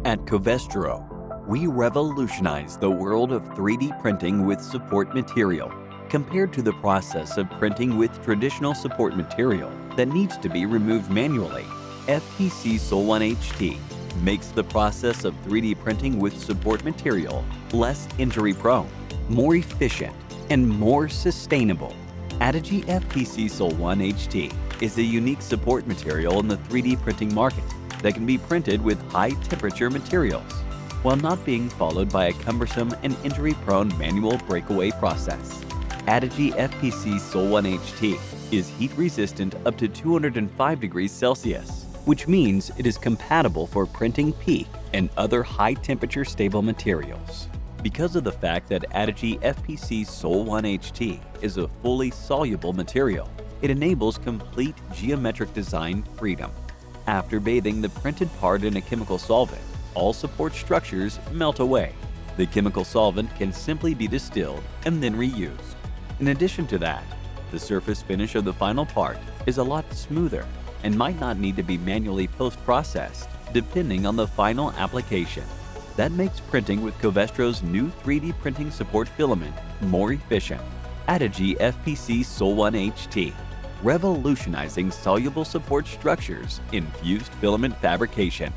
At Covestro, we revolutionize the world of 3D printing with support material. Compared to the process of printing with traditional support material that needs to be removed manually, FPC SOL1 HT makes the process of 3D printing with support material less injury-prone, more efficient, and more sustainable. Addigy FPC SOL1 HT is a unique support material in the 3D printing market that can be printed with high-temperature materials while not being followed by a cumbersome and injury-prone manual breakaway process. Addigy FPC SOL1 HT is heat-resistant up to 205 degrees Celsius, which means it is compatible for printing PEEK and other high-temperature stable materials. Because of the fact that Addigy FPC SOL1 HT is a fully soluble material, it enables complete geometric design freedom. After bathing the printed part in a chemical solvent, all support structures melt away. The chemical solvent can simply be distilled and then reused. In addition to that, the surface finish of the final part is a lot smoother and might not need to be manually post-processed depending on the final application. That makes printing with Covestro's new 3D printing support filament more efficient. Addigy FPC SOL1 HT, revolutionizing soluble support structures in fused filament fabrication.